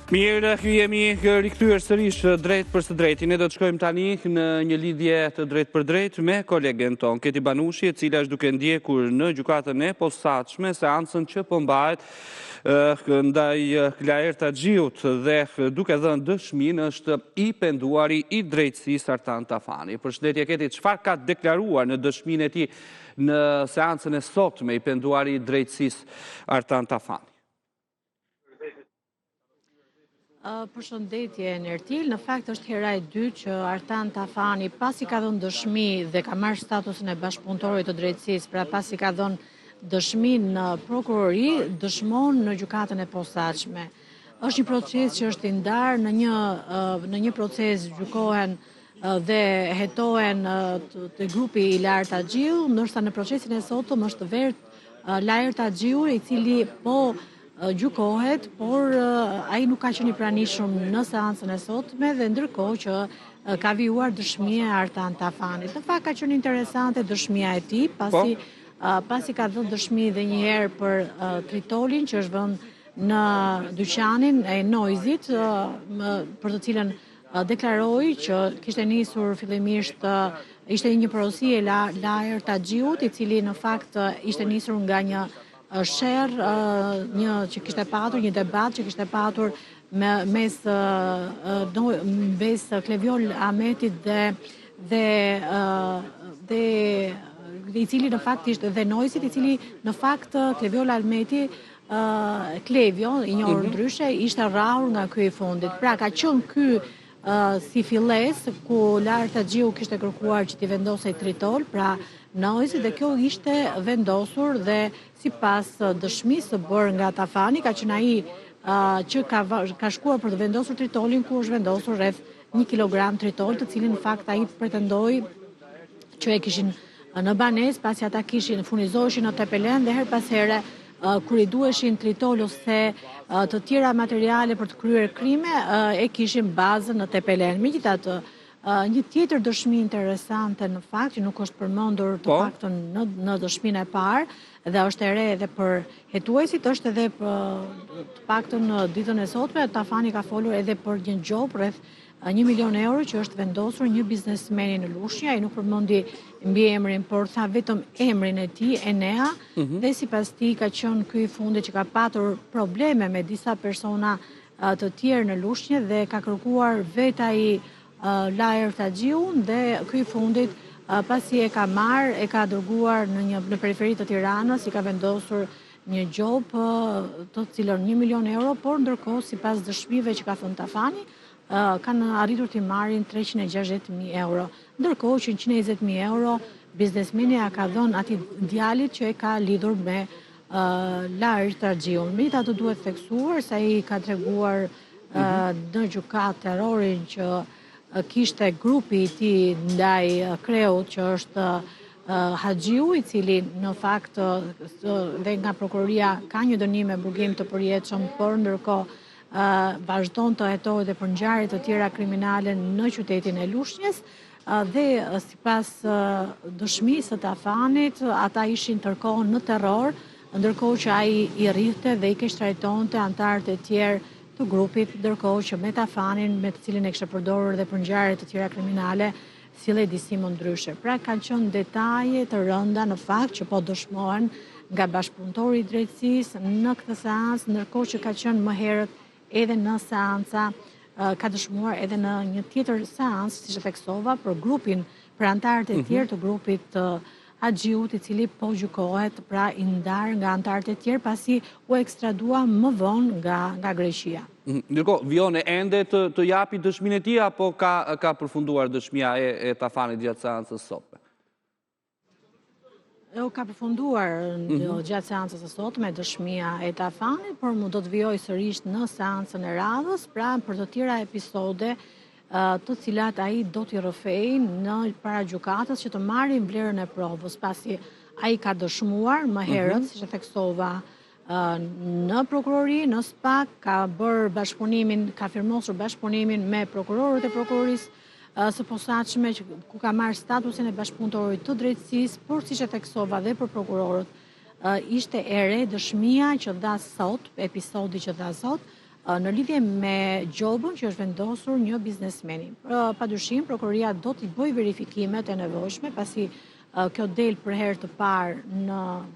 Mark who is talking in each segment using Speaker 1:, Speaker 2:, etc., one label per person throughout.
Speaker 1: Mirë, jemi rikthyer sërish drejt për së drejti. Ne do të shkojmë tani në një lidhje të drejt për drejt me kolegen ton, Keti Banushi, e cila është duke ndjekur në gjykatën e posaçme seancën që po mbahet ndaj Klaer Taxhiut dhe duke dhënë dëshminë është i penduari i drejtësisë Artan Tafani. Përshëndetje Keti, çfarë ka deklaruar në dëshminë e tij në seancën e sotme i penduari i drejtësisë Artan Tafani?
Speaker 2: Përshëndetje Nertil, në fakt është hera e dytë që Artan Tafani pasi ka dhënë dëshmi dhe ka marrë statusin e bashkëpunëtorit të drejtësisë, pra pasi ka dhënë dëshmi në prokurori, dëshmon në gjykatën e posaçme. Është një proces që është i ndarë në një proces gjykohen dhe hetohen të grupi i Laer Taxhiu, ndërsa në procesin e sotëm është verë Laer Taxhiu, i cili po gjykohet, por ai nuk ka qenë i pranishëm në seancën e sotme dhe ndërkohë që ka vijuar dëshmia e Artan Tafanit. Në fakt ka qenë interesante dëshmia e tij, pasi ka dhënë dëshmi edhe një herë për tritolin që është vënë në dyqanin e Noizit, për të cilën deklaroi që kishte nisur fillimisht ishte një porosi e Laer Taxhiut, i cili në fakt ishte nisur nga një sherr që kishte patur, një debat që kishte patur mes Kleviol Ahmetit dhe i cili në fakt ishte dhe Noizit, i cili në fakt Kleviol Ahmeti Klevio, i njohur ndryshe, ishte rrahur nga ky i fundit. Pra ka qenë ky si filles ku Laer Taxhiu kishte kërkuar që t'i vendosej tritol, pra Noizit, dhe kjo ishte vendosur dhe sipas dëshmisë së bërë nga Tafani, ka qenë ai që ka shkuar për të vendosur tritolin, ku është vendosur rreth 1 kilogram tritol, të cilin në fakt ai pretendoi që e kishin në banesë, pasi ata kishin furnizoheshin në Tepelen dhe her pas here kur i duheshin tritol ose të tjera materiale për të kryer krime, e kishin bazën në Tepelen. Megjithatë, një tjetër dëshmi interesante në fakt, që nuk është përmendur të paktën në dëshminë e parë, dhe është e re edhe për hetuesit, është edhe të paktën në ditën e sotme, Tafani ka folur edhe për një gjop rreth 1 milion euro që është vendosur një biznesmeni në Lushnjë. Ai nuk përmendi mbi emrin, por tha vetëm emrin e tij, Enea, dhe sipas tij ka qenë ky i fundit që ka patur probleme me disa persona të tjerë në Lushnjë dhe ka kërkuar vetë ai Laer Taxhiu, dhe ky i fundit pasi e ka marrë, e ka dërguar në periferi të Tiranës, i ka vendosur një gjop të cilën 1 milion euro, por ndërkohë sipas dëshmive që ka thënë Tafani, kanë arritur t'i marrin 360.000 euro. Ndërkohë që 120.000 euro biznesmeni ja ka dhënë atij djalit që e ka lidhur me Laer Taxhiun. Megjithatë duhet theksuar se ai ka treguar në gjykatë terrorin që kishte grupi i tij ndaj kreut që është Haxhiu, i cili në fakt dhe nga prokuroria ka një dënim me burgim të përjetshëm, por ndërkohë vazhdon të hetohet dhe për ngjarje të tjera kriminale në qytetin e Lushnjës, dhe sipas dëshmisë së Tafanit, ata ishin tërkohën në terror, ndërkohë që ai i rrihte dhe i kishtrajtonte anëtarët e tjerë të grupit, ndërkohë që me Tafanin, me të cilin e kishte përdorur dhe për ngjarje të tjera kriminale, sillej disi më ndryshe. Pra kanë qenë detaje të rënda në fakt që po dëshmohen nga bashkëpunëtori i drejtësisë në këtë seancë, ndërkohë që ka qenë më herët edhe në seanca, ka dëshmuar edhe në një tjetër seancë, siç e theksova, për grupin, për anëtarët e tjerë të grupit të Haxhiut, i cili po gjykohet, pra i ndarë nga anëtarët e tjerë pasi u ekstradua më vonë nga Greqia.
Speaker 1: Ndërkohë, Vione ende të japi dëshminë e tij apo ka përfunduar dëshmia e Tafanit gjatë seancës sotme?
Speaker 2: Ka përfunduar gjatë seancës së sotme dëshmia e Tafanit, por do të vijoj sërish në seancën e radhës, pra për të tjera episode të cilat ai do t'i rrëfejnë në para gjykatës që të marrin vlerën e provës, pasi ai ka dëshmuar më herët, siç e theksova, në prokurori, në SPAK, ka bërë bashkëpunimin, ka firmosur bashkëpunimin me prokurorët e prokurorisë së posaçme, ku ka marrë statusin e bashkëpunëtorit të drejtësisë, por siç e theksova dhe për prokurorët, ishte e re dëshmia që dha sot, episodi që dha sot, në lidhje me gjobën që është vendosur një biznesmeni. Padyshim, prokuroria do t'i bëjë verifikimet e nevojshme, pasi kjo del për herë të parë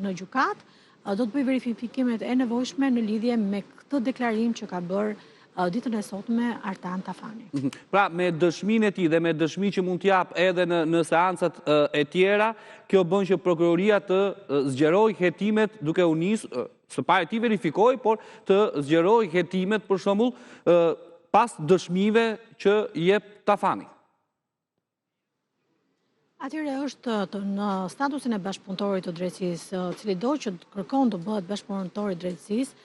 Speaker 2: në gjykatë, do të bëjë verifikimet e nevojshme në lidhje me këtë deklarim që ka bërë ditën e sotme Artan Tafani.
Speaker 1: Pra, me dëshminë e tij dhe me dëshmi që mund t'jap edhe në seancat e tjera, kjo bën që prokuroria të zgjerojë hetimet duke u nisë, së pari ti verifikoj, por të zgjerojë hetimet për shembull pas dëshmive që jep Tafani.
Speaker 2: Atyre është në statusin e bashkëpunëtorit të drejtësisë, cili do që kërkon të bëhet bashkëpunëtor i drejtësisë,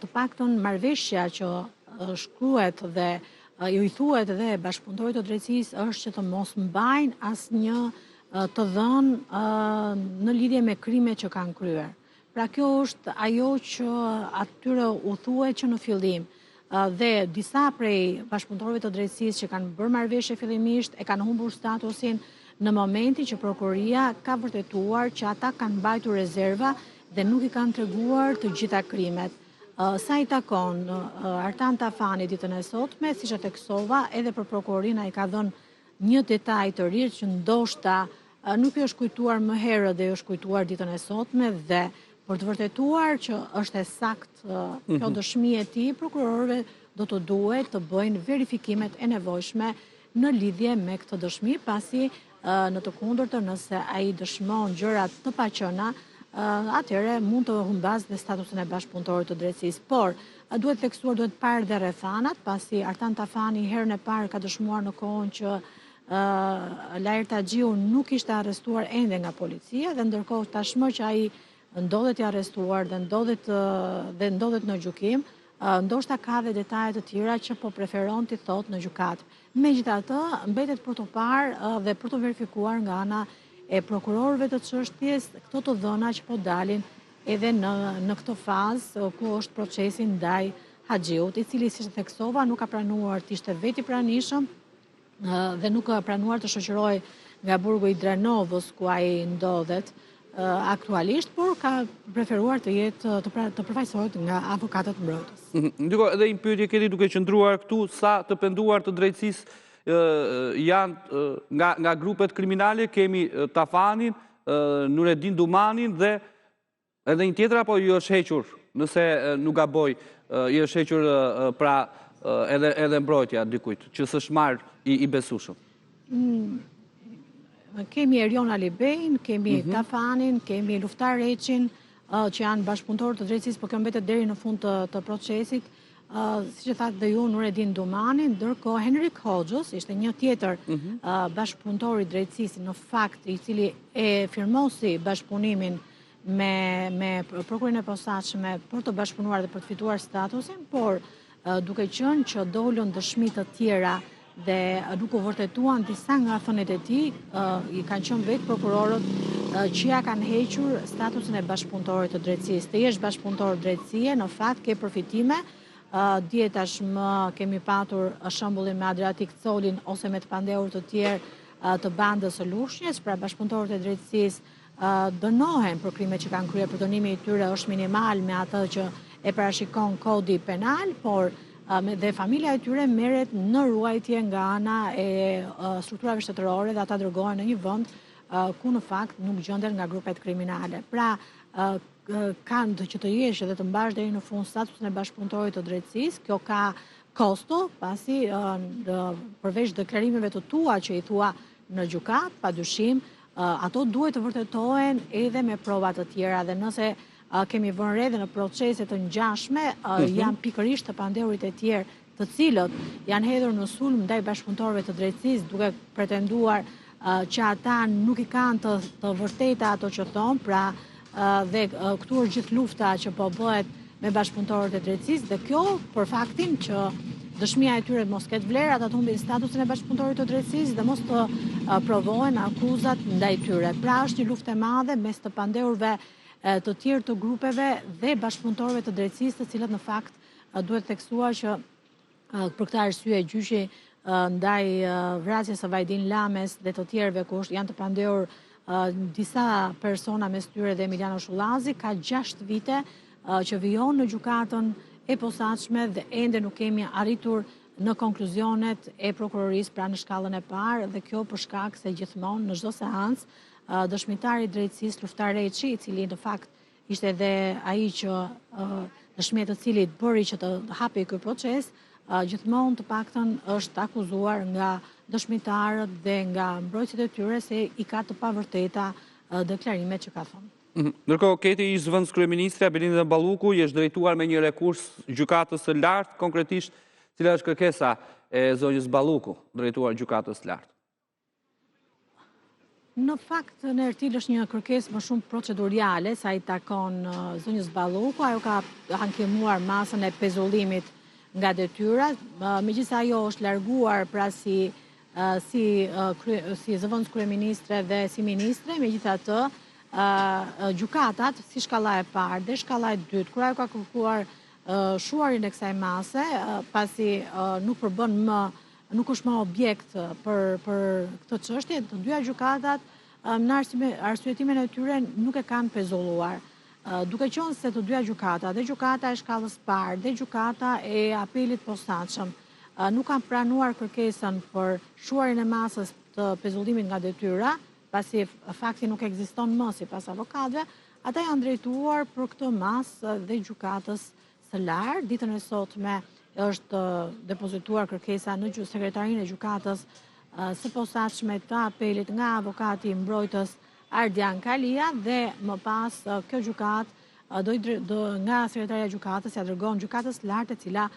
Speaker 2: të paktën marrëveshja që shkruhet dhe ju i thuhet dhe bashkëpunëtorit të drejtësisë është që të mos mbajnë asnjë të dhënë në lidhje me krimet që kanë kryer. Pra kjo është ajo që atyre u thuhet që në fillim dhe disa prej bashkëpunëtorëve të drejtësisë që kanë bërë marrëveshje fillimisht e kanë humbur statusin në momentin që prokuroria ka vërtetuar që ata kanë mbajtur rezerva dhe nuk i kanë treguar të gjitha krimet. Sa i takon Artan Tafani ditën e sotme, siç e theksova, edhe për prokurorinë ai ka dhënë një detaj të ri që ndoshta nuk i është kujtuar më herët dhe i është kujtuar ditën e sotme dhe për të vërtetuar që është e saktë kjo dëshmi e tij, prokurorëve do të duhet të bëjnë verifikimet e nevojshme në lidhje me këtë dëshmi, pasi në të kundërtën nëse ai dëshmon gjëra të paqëna, atëherë mund të humbas dhe statusin e bashkëpunëtorit të drejtësisë. Por duhet theksuar, duhet parë dhe rrethanat, pasi Artan Tafani herën e parë ka dëshmuar në kohën që Lajr Taxhiu nuk ishte arrestuar ende nga policia dhe ndërkohë tashmë që ai ndodhet i arrestuar dhe ndodhet në gjykim, ndoshta ka dhe detaje të tjera që po preferon t'i thotë në gjykatë. Megjithatë, mbetet për të parë dhe për të verifikuar nga ana e prokurorëve të çështjes këto të dhëna që po dalin edhe në këtë fazë ku është procesi ndaj Haxhiut, i cili, siç e theksova, nuk ka pranuar të ishte vetë i pranishëm dhe nuk ka pranuar të shoqërojë nga burgu i Drenovës ku ai ndodhet aktualisht, por ka preferuar të jetë të përfaqësohet nga avokatët mbrojtës.
Speaker 1: Ndërkohë, edhe një pyetje keni duke qëndruar këtu, sa të penduar të drejtësisë janë nga grupet kriminale, kemi Tafanin, Nureddin Dumanin dhe edhe një tjetër, apo ju është hequr, nëse nuk gaboj, ju është hequr pra edhe mbrojtja dikujt, që s'është marrë i besueshëm.
Speaker 2: Kemi Erion Alibejn, kemi Tafanin, kemi Luftar Reçin, që janë bashkëpunëtorë të drejtësisë, por kjo mbetet deri në fund të procesit. Siç e thatë dhe ju, Nureddin Dumani, ndërkohë Henrik Hoxhës ishte një tjetër bashkëpunëtor i drejtësisë, në fakt i cili e firmosi bashkëpunimin me prokurorin e posaçme për të bashkëpunuar dhe për të fituar statusin, por duke qenë që dolën dëshmi të tjera dhe nuk u vërtetuan disa nga thëniet e tij, i kanë qenë vetë prokurorët që ja kanë hequr statusin e bashkëpunëtorit të drejtësisë. Të jesh bashkëpunëtor drejtësie, në fakt ke përfitime. Dje tashmë kemi patur shembullin me Adriatik Colin ose me të pandehur të tjerë të bandës së Lushnjës, pra bashkëpunëtorët e drejtësisë dënohen për krimet që kanë kryer, për dënimi i tyre është minimal me atë që e parashikon kodi penal, por dhe familja e tyre merret në ruajtje nga ana e strukturave shtetërore dhe ata dërgohen në një vend ku në fakt nuk gjenden nga grupet kriminale. Pra, kanë që të jesh dhe të mbash deri në fund statusin e bashkëpunëtorit të drejtësisë, kjo ka kosto, pasi përveç deklarimeve të tua që i thua në gjykat, padyshim, ato duhet të vërtetohen edhe me prova të tjera dhe nëse kemi vënë re dhe në procese të ngjashme janë pikërisht të pandehurit e tjerë, të cilët janë hedhur në sulm ndaj bashkëpunëtorëve të drejtësisë duke pretenduar që ata nuk i kanë të vërteta ato që thonë, pra dhe këtu është gjithë lufta që po bëhet me bashkëpunëtorët e drejtësisë dhe kjo për faktin që dëshmia e tyre mos ketë vlerë, ata të humbin statusin e bashkëpunëtorit të drejtësisë dhe mos të provohen akuzat ndaj tyre. Pra është një luftë e madhe mes të pandehurve të tjerë të grupeve dhe bashkëpunëtorëve të drejtësisë, të cilët në fakt duhet theksuar që për këtë arsye gjyqi ndaj vrasjes së Vajdin Lames dhe të tjerëve ku janë të pandehur disa persona mes tyre dhe Emiliano Shullazi, ka 6 vite që vijon në gjykatën e posaçme dhe ende nuk kemi arritur në konkluzionet e prokurorisë pra në shkallën e parë dhe kjo për shkak se gjithmonë në çdo seancë dëshmitari i drejtësisë Luftar Reçi, i cili në fakt ishte edhe ai që në shmjet të cilit bëri që të hapej ky proces, gjithmonë të paktën është akuzuar nga dëshmitarët dhe nga mbrojtësit e tyre se i ka të pavërteta deklarimet që ka thënë.
Speaker 1: Ndërkohë, Keti i zëvendës kryeministre Belinda Balluku i është drejtuar me një rekurs gjykatës së lartë, konkretisht cila është kërkesa e zonjës Balluku, drejtuar gjykatës së lartë.
Speaker 2: Në fakt, në Ertil është një kërkesë më shumë proceduriale, sa i takon zonjës Balluku, ajo ka ankemuar masën e pezullimit nga detyra, megjithëse ajo është larguar pra si zëvendës kryeministre dhe si ministre, megjithatë gjykatat si shkalla e parë dhe shkalla e dytë, kur ajo ka kërkuar shuarin e kësaj mase, pasi nuk është më objekt për këtë çështje, të dyja gjykatat në arsyetimin e tyre nuk e kanë pezulluar. Duke qenë se të dyja gjykata, dhe gjykata e shkallës parë dhe gjykata e apelit posaçëm, nuk kanë pranuar kërkesën për shuarin e masës të pezullimit nga detyra, pasi fakti nuk ekziston më sipas avokatëve, ata janë drejtuar për këtë masë dhe gjykatës së lartë. Ditën e sotme është depozituar kërkesa në sekretarinë e gjykatës së posaçme të apelit nga avokati i mbrojtës Ardian Kalia dhe më pas kjo gjykatë nga sekretaria e gjykatës ja dërgon gjykatës së lartë, e cila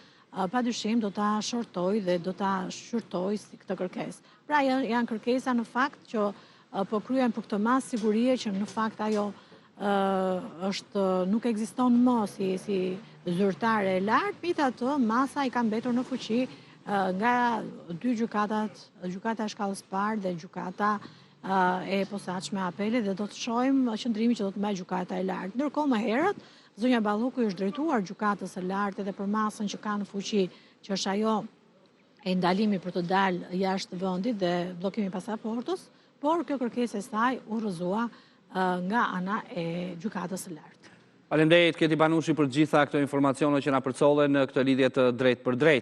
Speaker 2: padyshim do ta shortojë dhe do ta shqyrtojë si këtë kërkesë. Pra janë kërkesa në fakt që po kryen për këtë masë sigurie që në fakt ajo nuk ekziston më si zyrtare e lartë, megjithatë masa i ka mbetur në fuqi nga dy gjykatat, gjykata e shkallës parë dhe gjykata e posaçme apelit, dhe do të shohim qëndrimin që do të mbajë gjykata e lartë. Ndërkohë më herët, zonja Balluku është drejtuar gjykatës së lartë edhe për masën që ka në fuqi, që është ajo e ndalimi për të dalë jashtë vendit dhe bllokimi i pasaportës, por kjo kërkesë e saj u rrëzua nga ana e gjykatës së lartë.
Speaker 1: Faleminderit Keti Banushi për gjitha këto informacione që na përcollen në këtë lidhje të drejtë për drejtë.